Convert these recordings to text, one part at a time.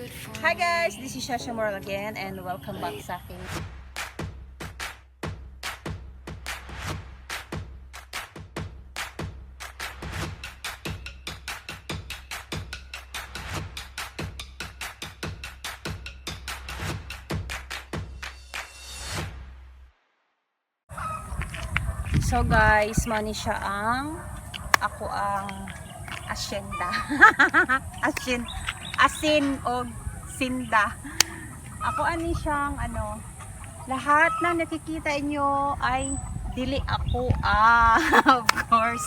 Hi guys, this is Shasha Moral again and welcome back sa akin. So guys, mani siya ako ang asyenda. Asin o sinda. Ako ani siyang lahat na nakikita inyo ay dili ako. Of course.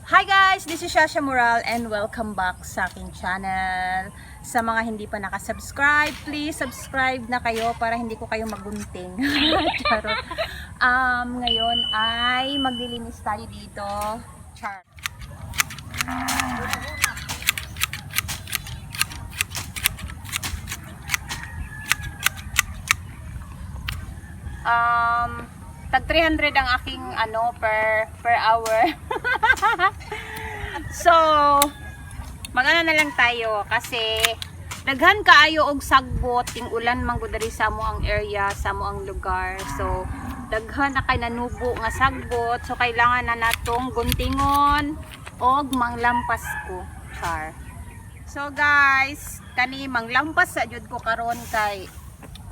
Hi guys, this is Shasha Moral and welcome back sa aking channel. Sa mga hindi pa nakasubscribe, please subscribe na kayo para hindi ko kayo magunting. Charot. Ngayon ay maglilinis tayo dito. Char. Tag 300 ang aking per hour. So magana na lang tayo kasi daghan kaayo og sagbot ting ulan man gud diri sa mo ang area, sa mo ang lugar. So daghan na kay nanubo nga sagbot, so kailangan na natong guntingon og manglampas ko. Char. So guys, kani manglampas sa jud ko karon kay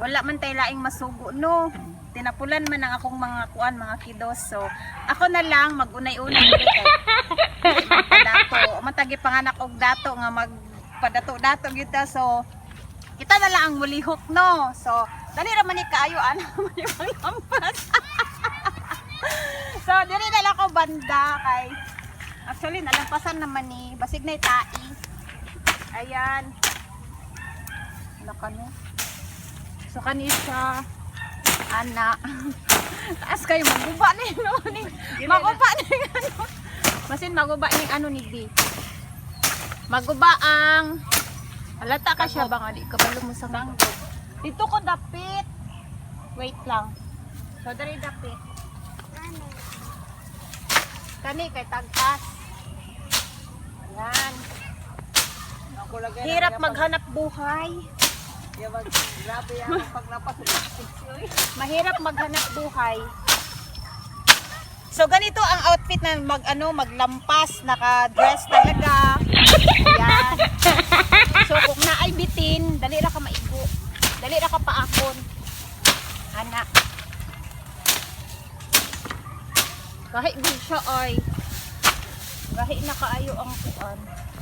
wala man tay laing masugo no. Tinapulan man ang akong mga mga kidos. So ako na lang magunay-unay kay magpadato. Matagi panganak og dato nga magpadato-dato gyud ta. So kita na lang ang mulihok no. So dali ra man ni kaayo man lampas. So dili na lang ako banda kay actually nalampasan naman ni basig na tai. Ayan. Nakano. So kanisa ana taas kayo maguba ni maguba ni masin maguba ni di maguba ang halata ka siya ba nga di kabalo mo sa bangko dito ko dapit wait lang so dari dapit kani kay tagtas yan hirap maghanap buhay. Grabe yan paglapas. Mahirap maghanap buhay. So ganito ang outfit na maglampas, naka-dress talaga. Yan. So kung naay bitin, dali ra ka maigo. Dali ra ka paakon. Ana. Kahit good siya ay. Kahit nakaayo ang kuan.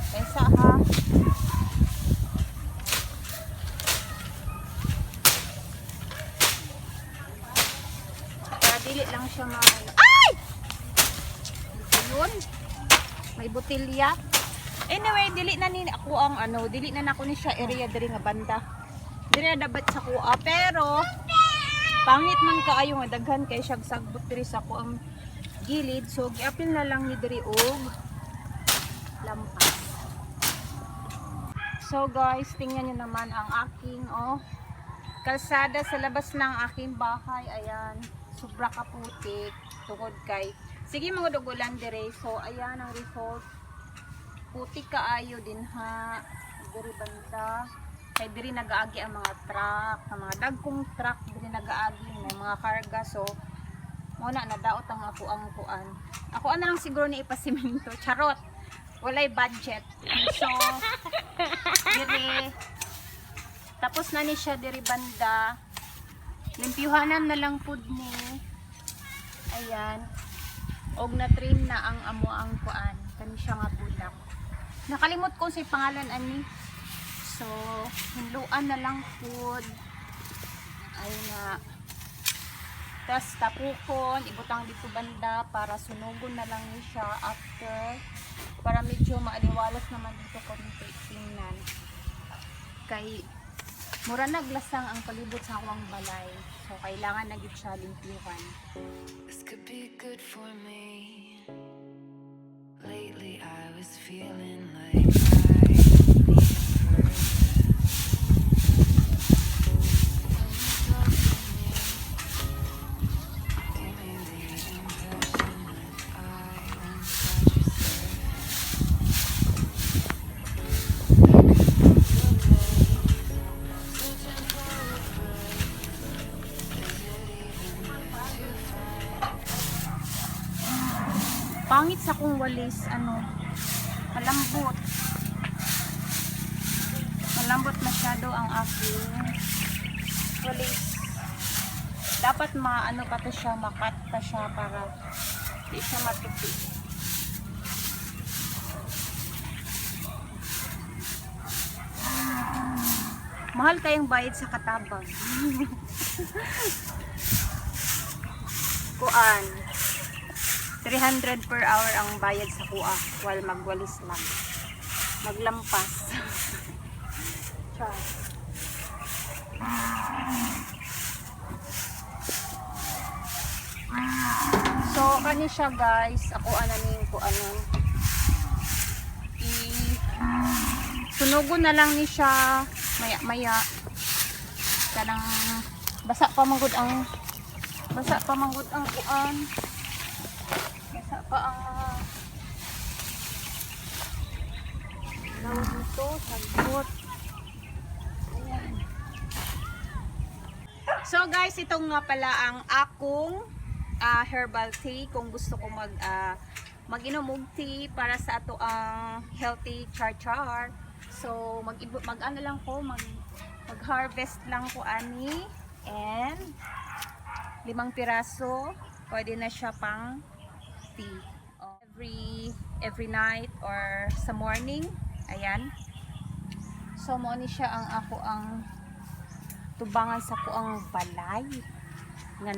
Kaysa ha. Dili lang siya ay! Yun. May botilya. Anyway, dili na ni ako ang dili na nako ni siya area diri nga banda. Dili na dapat sa kuha pero pangit man kaayo nga daghan kay siya sagbot diri sa ko ang gilid. So giapil na lang ni diri og lampas. So guys, tingnan niyo naman ang aking kalsada sa labas ng aking bahay. Ayan. Sobra ka putik tungod kay sige mga dugulan dire. So ayan ang result, putik kaayo din ha diri banda kay diri nagaagi ang mga truck, ang mga dagkong truck diri nagaagi may mga karga. So muna nadaot ang ang kuan ako na lang siguro ni ipasiminto. Charot, walay budget. So diri tapos na ni siya diri banda. Limpyuhanan na lang pud ni. Ayan. Og na-trim na ang amo ang kuan. Kani siya nga bulak. Nakalimot ko sa pangalan ani. So, hinluan na lang pud. Ay nga. Tas tapukon, ibutang dito banda para sunugon na lang ni siya after. Para medyo maaliwalas naman dito konti tingnan. Kay mura naglasang ang palibot sa akong balay. So kailangan na gid siya limpyuhan. This could be good for me. Lately I was feeling like walis, ano, malambot. Malambot masyado ang aking walis. Dapat maano pa to siya, makat pa siya para hindi siya matupi. Mahal kayang bayad sa katabang. Kuan. 300 per hour ang bayad sa kuha while magwalis lang. Maglampas. Char. So, kani siya guys. Ako ananin ko anon. Sunugon na lang ni siya maya-maya. Kanang basa pa manggod ang kuan. Basa pa ang lawag nito, sagbot. Ayan. So guys, itong nga pala ang akong herbal tea. Kung gusto ko mag-inom og tea para sa ato ang healthy char-char. So mag-ano lang ko, mag-harvest lang ko ani, and 5 piraso, pwede na siya pang tea. Every night or sa morning. Ayan. So mo ni siya ang ako ang tubangan sa ko ang balay nga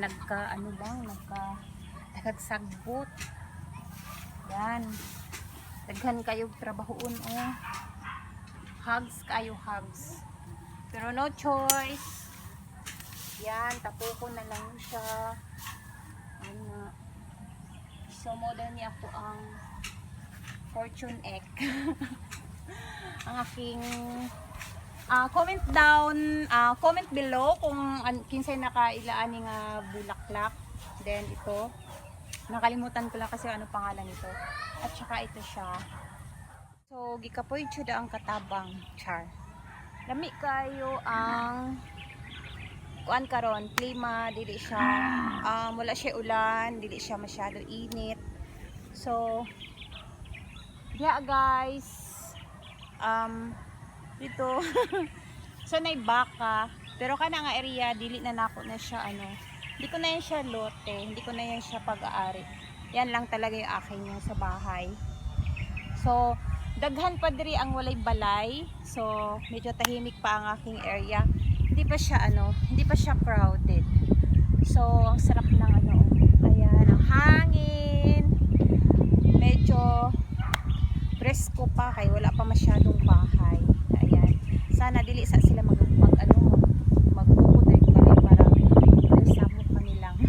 nagkagsagbot. Yan. Daghan kayo trabahoon oh. Hugs kayo, hugs. Pero no choice. Yan, tapo ko na lang siya. Ano. So model niya ako ang fortune egg. Ang aking comment below kung kinsay nakailaan nga bulaklak. Then ito, nakalimutan ko lang kasi ano pangalan nito. At saka ito siya. So gikapoy siya ang katabang char. Lami kayo ang kuan karon, klima, dili siya wala siya ulan, dili siya masyado init. So yeah guys, dito so nay baka, pero kana nga area dili na nako na siya ano, hindi ko na yan siya lote, hindi ko na yan siya pag-aari. Yan lang talaga yung akin yung sa bahay. So daghan pa diri ang walay balay, so medyo tahimik pa ang aking area. Hindi pa siya ano, hindi pa siya crowded. So ang sarap ng ano, ayan, ang hangin. Medyo presko pa kay wala pa masyadong bahay. Ayan. Sana dili sa sila magbuko diri balay para sabot kami lang.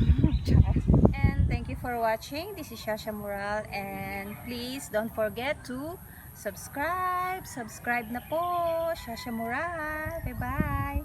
And thank you for watching. This is Shasha Moral, and please don't forget to subscribe na po. Shasha Moral. Bye bye.